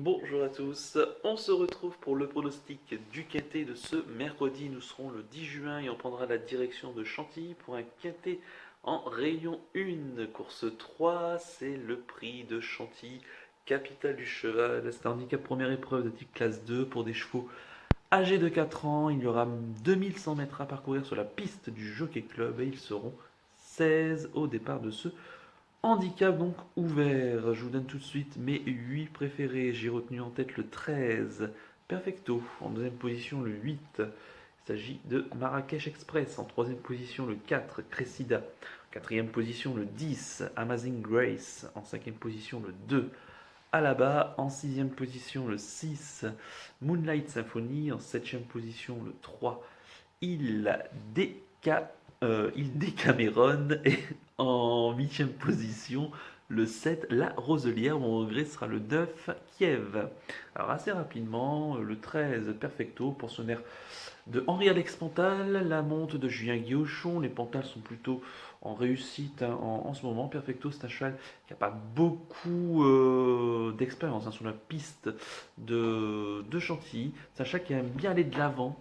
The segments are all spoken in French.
Bonjour à tous, on se retrouve pour le pronostic du quintet de ce mercredi. Nous serons le 10 juin et on prendra la direction de Chantilly pour un quintet en Réunion 1. Course 3, c'est le prix de Chantilly, capitale du cheval. C'est un handicap première épreuve de type classe 2 pour des chevaux âgés de 4 ans. Il y aura 2100 mètres à parcourir sur la piste du Jockey Club et ils seront 16 au départ de ce handicap donc ouvert. Je vous donne tout de suite mes 8 préférés. J'ai retenu en tête le 13, Perfecto. En deuxième position, le 8. Il s'agit de Marrakech Express. En troisième position, le 4, Cressida. En quatrième position, le 10, Amazing Grace. En cinquième position, le 2, Alaba. En sixième position, le 6, Moonlight Symphony. En septième position, le 3, Il Déca, Il Décameron. Et en huitième position, le 7, La Roselière. Mon regret sera le 9, Kiev. Alors assez rapidement, le 13, Perfecto, pensionnaire de Henri-Alex Pantal, la monte de Julien Guillochon. Les Pantals sont plutôt en réussite en ce moment. Perfecto, c'est un cheval qui n'a pas beaucoup d'expérience sur la piste de Chantilly. C'est un cheval qui aime bien aller de l'avant,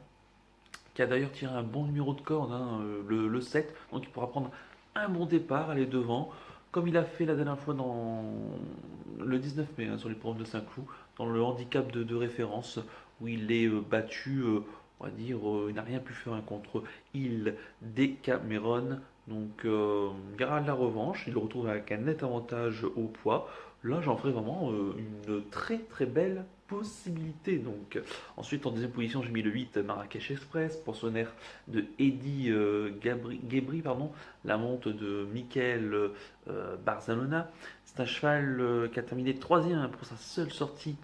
qui a d'ailleurs tiré un bon numéro de corde, le 7, donc il pourra prendre un bon départ, aller devant, comme il a fait la dernière fois dans le 19 mai, sur les programmes de Saint-Cloud, dans le handicap de référence, où il est battu, on va dire, il n'a rien pu faire contre Il Décameron. Donc il y aura de la revanche, il le retrouve avec un net avantage au poids. Là, j'en ferai vraiment une très très belle possibilité. Donc, ensuite, en deuxième position, j'ai mis le 8, Marrakech Express, pensionnaire de Eddy Gebri, pardon, la monte de Michael Barzalona. C'est un cheval qui a terminé troisième pour sa seule sortie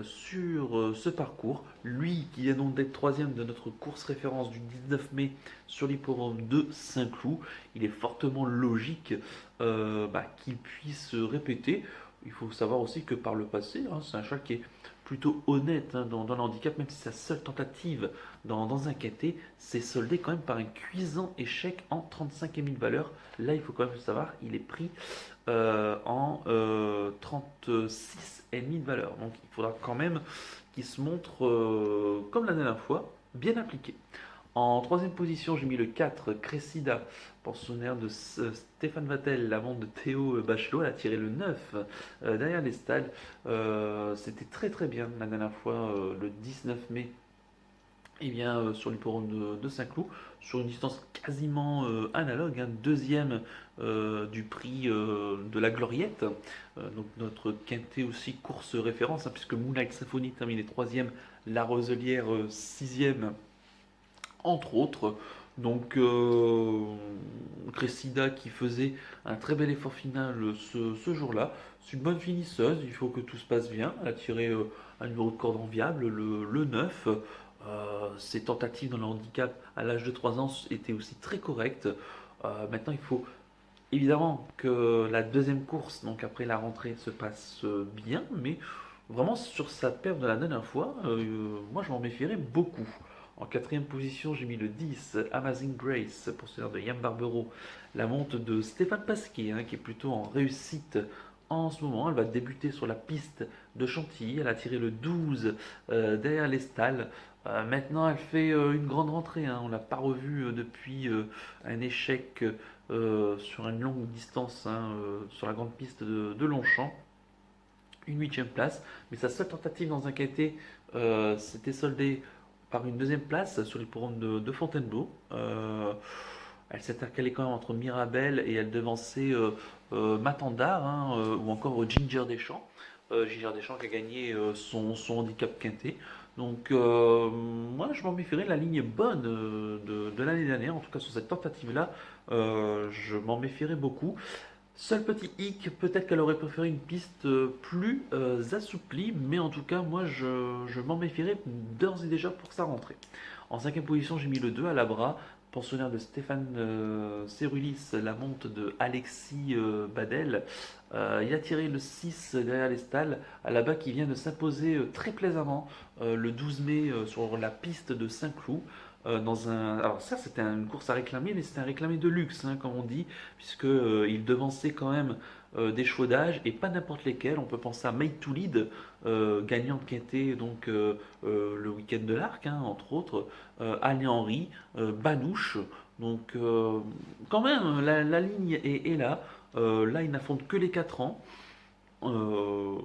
sur ce parcours. Lui qui vient donc d'être troisième de notre course référence du 19 mai sur l'hippodrome de Saint-Cloud. Il est fortement logique qu'il puisse répéter. Il faut savoir aussi que par le passé, c'est un cheval qui est plutôt honnête dans le handicap, même si sa seule tentative dans un quintet s'est soldée quand même par un cuisant échec en 35 000 valeurs. Là, il faut quand même le savoir, il est pris en 36 et demi de valeur. Donc il faudra quand même qu'il se montre, comme la dernière fois, bien impliqué. En troisième position, j'ai mis le 4, Cressida, pensionnaire de Stéphane Vattel, la vente de Théo Bachelot. Elle a tiré le 9 derrière les stalles. C'était très très bien la dernière fois, le 19 mai, sur l'hippodrome de Saint-Cloud, sur une distance quasiment analogue, deuxième du prix de la Gloriette. Donc notre quintet aussi course référence, puisque Moonlight Symphony terminé troisième, La Roselière sixième, entre autres. Donc Cressida qui faisait un très bel effort final ce jour-là. C'est une bonne finisseuse, il faut que tout se passe bien. Elle a tiré un numéro de corde enviable, le 9. Ses tentatives dans le handicap à l'âge de 3 ans étaient aussi très correctes. Maintenant, il faut évidemment que la deuxième course, donc après la rentrée, se passe bien, mais vraiment sur sa perte de la dernière fois, moi je m'en méfierais beaucoup. En quatrième position, j'ai mis le 10, Amazing Grace, pour ce de Yann Barbero. La monte de Stéphane Pasquier, qui est plutôt en réussite en ce moment. Elle va débuter sur la piste de Chantilly. Elle a tiré le 12 derrière les stalles. Maintenant, elle fait une grande rentrée. On ne l'a pas revue depuis un échec sur une longue distance, sur la grande piste de Longchamp. Une huitième place, mais sa seule tentative dans un quintet s'était soldée par une deuxième place sur l'hippodrome de Fontainebleau. Elle s'est intercalée quand même entre Mirabel et elle devançait Matandar, ou encore Ginger Deschamps. Ginger Deschamps qui a gagné son handicap quintet. Donc moi je m'en méfierais, la ligne est bonne de l'année dernière, en tout cas sur cette tentative-là, je m'en méfierais beaucoup. Seul petit hic, peut-être qu'elle aurait préféré une piste plus assouplie, mais en tout cas, moi je m'en méfierais d'ores et déjà pour sa rentrée. En cinquième position, j'ai mis le 2 à Labra, pensionnaire de Stéphane Cerulis, la monte de Alexis Badel. Il a tiré le 6 derrière les stalles, à la bas qui vient de s'imposer très plaisamment le 12 mai sur la piste de Saint-Cloud. dans un. Alors ça, c'était une course à réclamer, mais c'était un réclamé de luxe, hein, comme on dit, puisque il devançait quand même des chevaux d'âge et pas n'importe lesquels. On peut penser à Made to Lead, gagnant de Quintet donc le week-end de l'Arc, hein, entre autres, Ali Henry, Banouche. Donc quand même, la ligne est là. Là, il n'affronte que les 4 ans. Euh,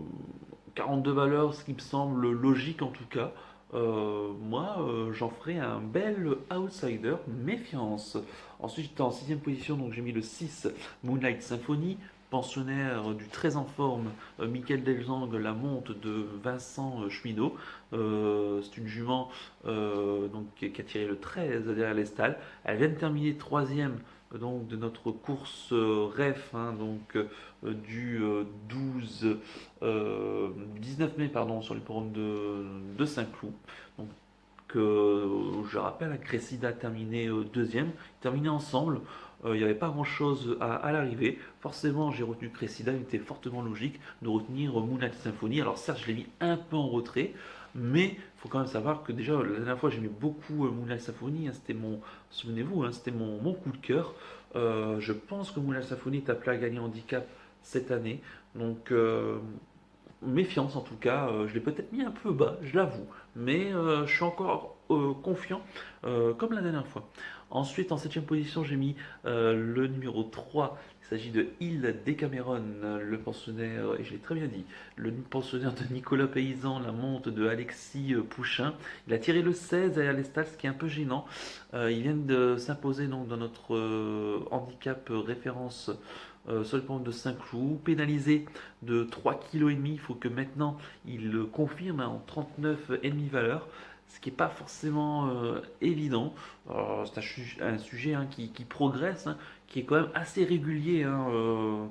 42 valeurs, ce qui me semble logique en tout cas. Moi, j'en ferai un bel outsider, méfiance. Ensuite, j'étais en sixième position, donc j'ai mis le 6 Moonlight Symphony, pensionnaire du très en forme Michael Delzang, la monte de Vincent Cheminot. C'est une jument donc, qui a tiré le 13 derrière les stalles. Elle vient de terminer troisième donc, de notre course REF, hein, donc du 12 du 19 mai pardon, sur l'hippodrome de Saint-Cloud. Donc, je rappelle, Cressida a terminé deuxième, terminé ensemble. Il n'y avait pas grand chose à l'arrivée. Forcément, j'ai retenu Cressida. Il était fortement logique de retenir Moonlight Symphony. Alors, certes, je l'ai mis un peu en retrait, mais il faut quand même savoir que déjà, la dernière fois, j'aimais beaucoup Moonlight Symphony. Hein, c'était mon, souvenez-vous, hein, c'était mon coup de cœur. Je pense que Moonlight Symphony est appelé à gagner handicap cette année. Donc, méfiance en tout cas. Je l'ai peut-être mis un peu bas, je l'avoue. Mais je suis encore confiant, comme la dernière fois. Ensuite, en septième position, j'ai mis le numéro 3. Il s'agit de Hill Decameron, le pensionnaire, et je l'ai très bien dit, le pensionnaire de Nicolas Paysan, la monte de Alexis Pouchin. Il a tiré le 16 à l'Estal, ce qui est un peu gênant. Ils viennent de s'imposer donc dans notre handicap référence sur le plan de Saint-Cloud, pénalisé de 3,5 kg. Il faut que maintenant il le confirme hein, en 39,5 valeurs, ce qui n'est pas forcément évident. C'est un sujet hein, qui progresse, hein, qui est quand même assez régulier hein,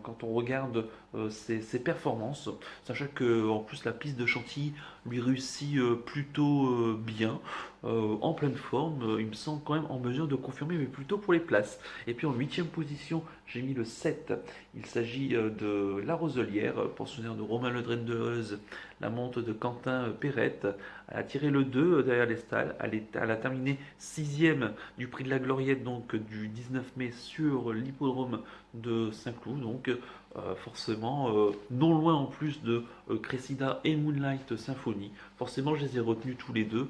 quand on regarde ses performances. Sachant que en plus la piste de Chantilly lui réussit plutôt bien, en pleine forme. Il me semble quand même en mesure de confirmer, mais plutôt pour les places. Et puis en huitième position, j'ai mis le 7. Il s'agit de La Roselière, pensionnaire de Romain Le Drain de Heuze, la monte de Quentin Perrette. Elle a tiré le 2 derrière les stalles. Elle a terminé sixième du prix de la Gloriette donc du 19 mai sur l'hippodrome de Saint-Cloud. Donc forcément, non loin en plus de Cressida et Moonlight Symphony. Forcément, je les ai retenus tous les deux.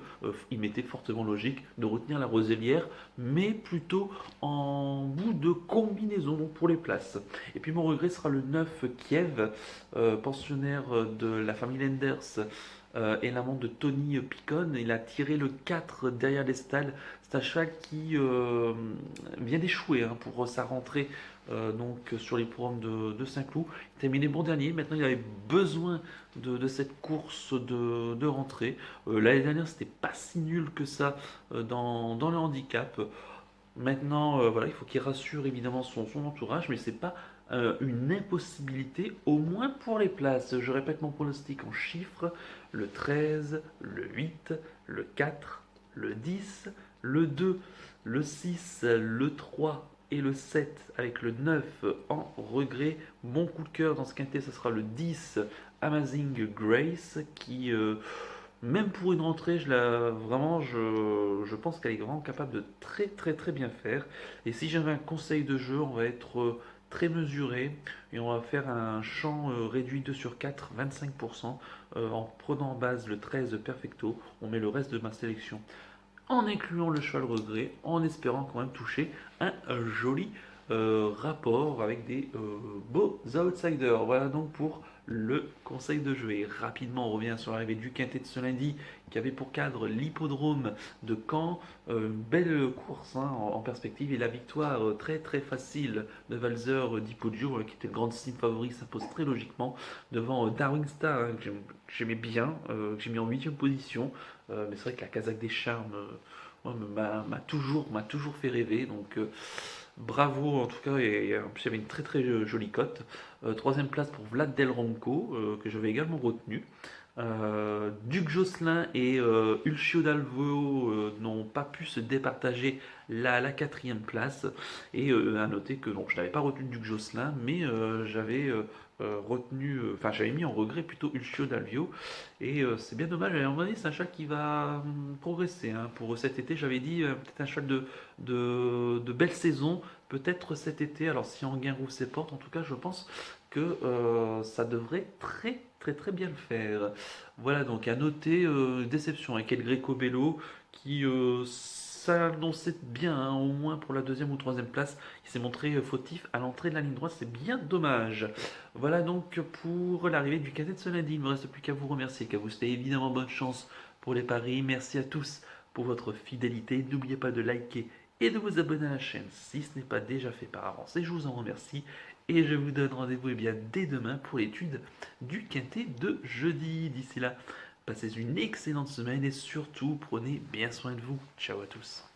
Il m'était fortement logique de retenir la Roselière, mais plutôt en bout de combinaison donc pour les places. Et puis mon regret sera le 9 Kiev, pensionnaire de la famille Lenders. Et l'amant de Tony Picon, il a tiré le 4 derrière les stalles. C'est un cheval qui vient d'échouer hein, pour sa rentrée donc sur les programmes de Saint-Cloud. Il terminé bon dernier. Maintenant, il avait besoin de cette course de rentrée. L'année dernière, c'était pas si nul que ça dans le handicap. Maintenant, voilà, il faut qu'il rassure évidemment son entourage, mais c'est pas une impossibilité, au moins pour les places. Je répète mon pronostic en chiffres, le 13, le 8, le 4, le 10, le 2, le 6, le 3 et le 7 avec le 9 en regret. Mon coup de cœur dans ce quintet, ce sera le 10, Amazing Grace, qui même pour une rentrée, vraiment, je pense qu'elle est vraiment capable de très très très bien faire. Et si j'avais un conseil de jeu, on va être très mesuré et on va faire un champ réduit 2 sur 4, 25%, en prenant en base le 13 Perfecto. On met le reste de ma sélection en incluant le cheval regret, en espérant quand même toucher un joli rapport avec des beaux outsiders. Voilà donc pour le conseil de jeu. Et rapidement, on revient sur l'arrivée du quintet de ce lundi qui avait pour cadre l'hippodrome de Caen. Belle course hein, en perspective et la victoire très très facile de Valzer d'Hippodjo qui était le grand style favori, s'impose très logiquement devant Darwin Star hein, que j'aimais bien, que j'ai mis en 8e position. Mais c'est vrai que la Casaque des Charmes m'a toujours fait rêver. Donc bravo en tout cas. Et en plus, il y avait une très très jolie cote. Troisième place pour Vlad Del Ronco, que j'avais également retenu. Duc Josselin et Ulcio Dalvo n'ont pas pu se départager la quatrième place. Et à noter que non, je n'avais pas retenu Duc Josselin, mais j'avais retenu, enfin j'avais mis en regret plutôt Ulcio Dalvio. Et c'est bien dommage, à un moment donné, c'est un cheval qui va progresser, hein. Pour cet été, j'avais dit peut-être un cheval de belle saison, peut-être cet été. Alors si Anguin rouvre ses portes, en tout cas, je pense que ça devrait très bien le faire. Voilà, donc à noter, déception avec El Greco Bello qui s'annonçait bien, hein, au moins pour la deuxième ou troisième place. Il s'est montré fautif à l'entrée de la ligne droite, c'est bien dommage. Voilà donc pour l'arrivée du cadet de ce lundi. Il ne me reste plus qu'à vous remercier, qu'à vous souhaiter évidemment bonne chance pour les paris. Merci à tous pour votre fidélité. N'oubliez pas de liker et de vous abonner à la chaîne si ce n'est pas déjà fait par avance. Et je vous en remercie. Et je vous donne rendez-vous bien dès demain pour l'étude du quintet de jeudi. D'ici là, passez une excellente semaine et surtout prenez bien soin de vous. Ciao à tous.